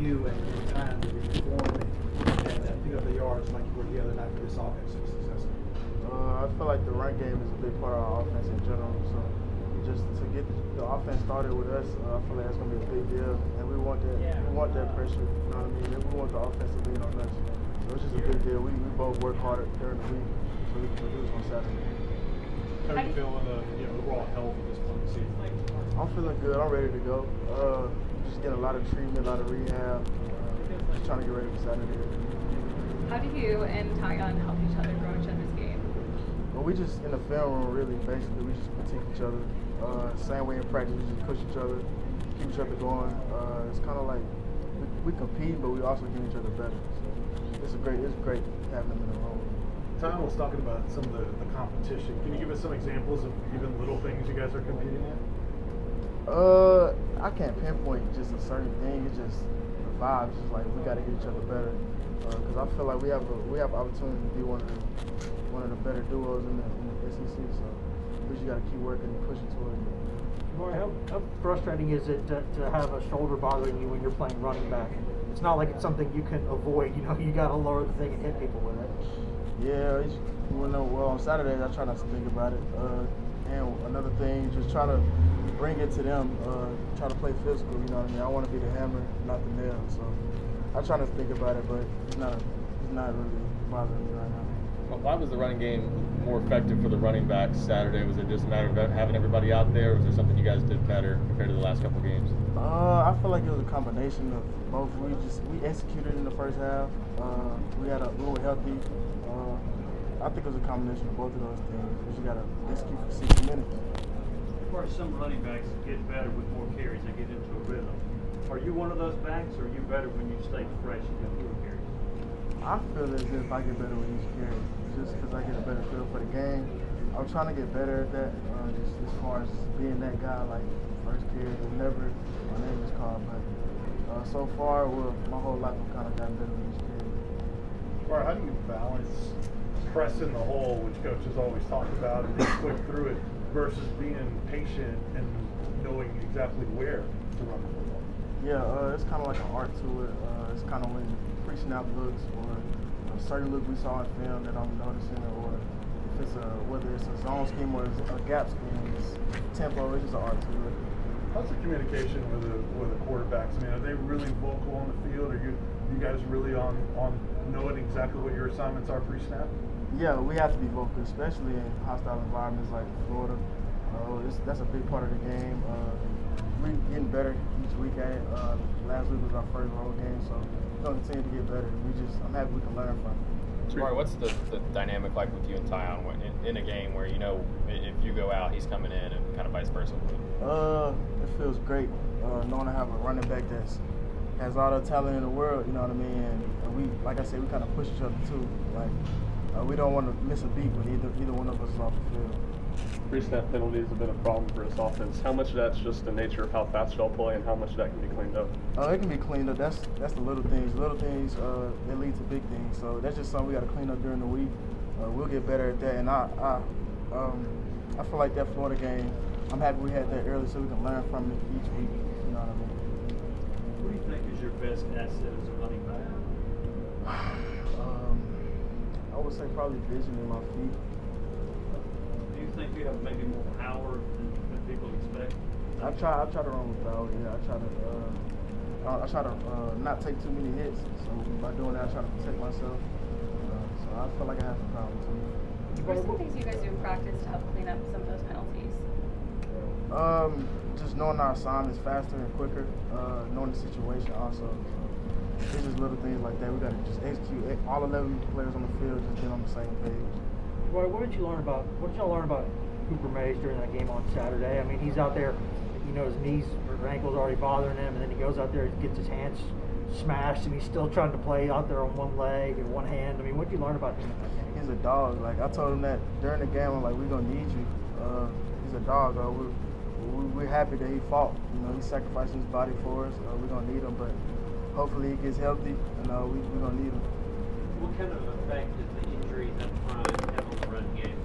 you and Tylan to be performing and pick up the yards like you were the other night for this offense to be successful? I feel like the run game is a big part of our offense in general. So just to get the offense started with us, I feel like that's going to be a big deal. And we want that. We want that pressure. You know what I mean? And we want the offense to lean on us. So it's just a big deal. We both work harder during the week so we can produce on Saturday. How are you feeling overall health at this point in the season? I'm feeling good. I'm ready to go. Just getting a lot of treatment, a lot of rehab. Just trying to get ready for Saturday. How do you and Tylan help each other grow each other's game? Well, we just in the film room, really, basically, we just critique each other. Same way in practice, we just push each other, keep each other going. It's kind of like we compete, but we also get each other better. So it's great having them in the room. Tylan was talking about some of the competition. Can you give us some examples of even little things you guys are competing in? I can't pinpoint just a certain thing. It's just the vibes. It's like we got to get each other better. Because I feel like we have opportunity to be one of the better duos in the SEC. So we just got to keep working and pushing towards it. Jabari, how frustrating is it to have a shoulder bothering you when you're playing running back? It's not like it's something you can avoid. You got to lower the thing and hit people with it. Yeah, well, on Saturdays I try not to think about it. And another thing, just try to bring it to them. Try to play physical. You know what I mean? I want to be the hammer, not the nail. So I try not to think about it, but it's not really bothering me right now. Why was the running game more effective for the running backs Saturday? Was it just a matter of having everybody out there, or was there something you guys did better compared to the last couple of games? I feel like it was a combination of both. We executed in the first half. We were healthy. I think it was a combination of both of those things. You got to execute for 60 minutes. As far as some running backs get better with more carries, they get into a rhythm. Are you one of those backs, or are you better when you stay fresh and get fewer carries? I feel as if I get better with each carry, just because I get a better feel for the game. I'm trying to get better at that, just as far as being that guy, like first carry, whenever my name is called. But so far, my whole life I've kind of gotten better with each carry. Or how do you balance pressing the hole, which coaches always talk about, and being quick through it, versus being patient and knowing exactly where to run the football? Yeah, it's kind of like an art to it. It's kind of when pre-snap looks or a certain look we saw in film that I'm noticing, or if it's whether it's a zone scheme or it's a gap scheme, it's tempo. It's just an art to it. How's the communication with the quarterbacks? I mean, are they really vocal on the field? Are you guys really on knowing exactly what your assignments are pre-snap? Yeah, we have to be vocal, especially in hostile environments like Florida. That's a big part of the game. We're getting better each week at it. Last week was our first road game, so we're going to continue to get better. I'm happy we can learn from it. Jabari, what's the dynamic like with you and Tylan in a game where if you go out, he's coming in, and kind of vice versa? It feels great knowing I have a running back that has all the talent in the world. You know what I mean? And we, like I said, we kind of push each other too. Like we don't want to miss a beat when either one of us is off the field. Pre-snap penalties have been a problem for this offense. How much of that's just the nature of how fast y'all play, and how much of that can be cleaned up? It can be cleaned up. That's the little things. Little things they lead to big things. So that's just something we got to clean up during the week. We'll get better at that. And I feel like that Florida game, I'm happy we had that early so we can learn from it each week. You know what I mean? What do you think is your best asset as a running back? I would say probably vision in my feet. Do you think you have maybe more power than people expect? I try to run with power. Yeah, I try to not take too many hits. So by doing that, I try to protect myself. So I feel like I have some power too. What are some things you guys do in practice to help clean up some of those penalties? Just knowing our assignments faster and quicker, knowing the situation also. So it's just little things like that. We got to just execute. All 11 players on the field just get on the same page. What did y'all learn about Cooper Mays during that game on Saturday? I mean, he's out there, his knees or ankles already bothering him, and then he goes out there and gets his hands smashed, and he's still trying to play out there on one leg and one hand. I mean, what did you learn about him in that game? He's a dog. Like, I told him that during the game, I'm like, we're going to need you. He's a dog. We're happy that he fought. He's sacrificing his body for us. We're going to need him, but hopefully he gets healthy, and we're going to need him. What kind of effect does the injuries up front have on the run game?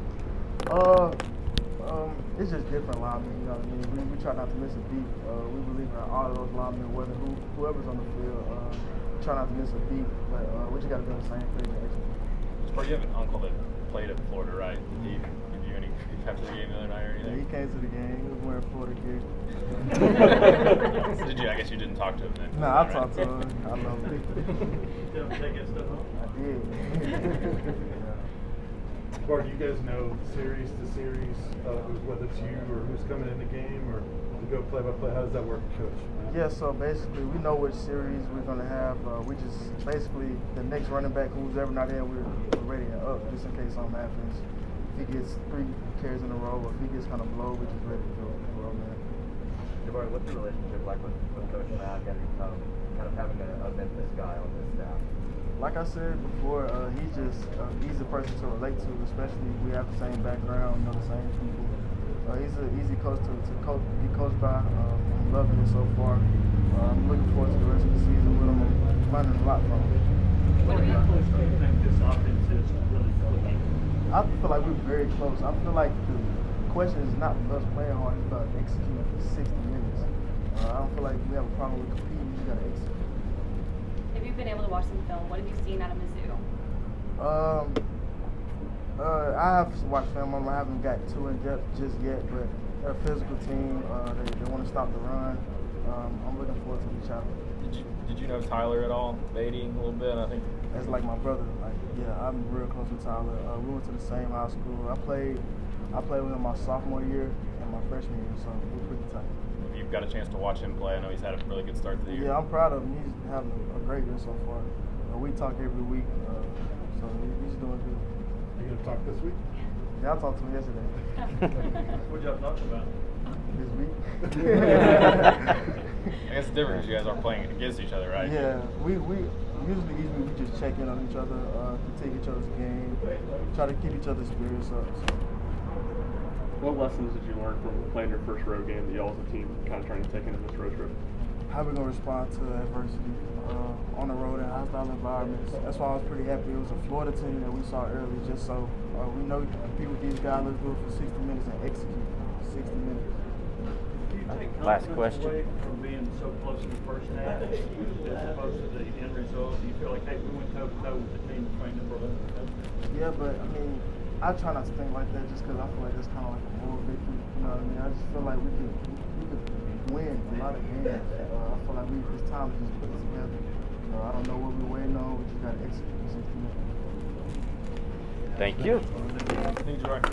It's just different linemen, you know what I mean? We try not to miss a beat. We believe in all of those linemen, whoever's on the field. try not to miss a beat, but we just got to be on the same page. Spur, you have an uncle that played at Florida, right? Did he give you any after the game the other night or Yeah, anything? he came to the game. He was wearing Florida gear. Did you? I guess you didn't talk to him then. Nah, I talked to him. I love him. Tell him to take that stuff home. I did. Bart, do you guys know series to series, whether it's you or who's coming in the game, or to go play by play? How does that work, Coach? Yeah, so basically we know which series we're gonna have. We just basically the next running back who's ever not in, we're ready and up just in case something happens. If he gets 3 carries in a row, or if he gets kind of low, we're just ready to go. Man. Jabari, what's the relationship like with Coach Mack and kind of having a Memphis guy on this staff? Like I said before, he's just easy person to relate to, especially if we have the same background, know the same people. He's an easy coach to be coached by. I'm loving it so far. I'm looking forward to the rest of the season with him. I'm learning a lot from him. How close do you think this offense is really clicking? I feel like we're very close. I feel like the question is not us playing hard, it's about executing for 60 minutes. I don't feel like we have a problem with competing, we got to execute. If you've been able to watch some film, what have you seen out of Mizzou? I have watched film on them. I haven't got too in depth just yet, but they're a physical team. They want to stop the run. I'm looking forward to the challenge. Did you know Tyler at all? Dating a little bit, I think. That's like my brother. Like, yeah, I'm real close with Tyler. We went to the same high school. I played with him my sophomore year and my freshman year, so we're pretty tight. You've got a chance to watch him play. I know he's had a really good start to the year. Yeah, I'm proud of him. He's having a great year so far. We talk every week, so he's doing good. You gonna talk this week? Yeah, I talked to him yesterday. What y'all talking about? This week. I guess the difference is you guys aren't playing against each other, right? Yeah, we usually each week we just check in on each other, critique each other's game, try to keep each other's spirits up. So. What lessons did you learn from playing your first road game that y'all as a team kind of trying to take into this road trip? How we gonna respond to adversity on the road in hostile environments? That's why I was pretty happy. It was a Florida team that we saw early, just so we know we can compete with these guys. Let's do it for 60 minutes and execute 60 minutes. Do you take Last confidence question. away from being so close in the first half as opposed to the end result? Do you feel like, hey, we went toe-to-toe with the team training for us? Yeah, but I mean, I try not to think like that just because I feel like that's kind of like a moral victory. You know what I mean? I just feel like we could win a lot of games. I feel like it's time to just put it together. I don't know what we're waiting on. We just got to execute 60 minutes. Thank you. Thank you, Jabari.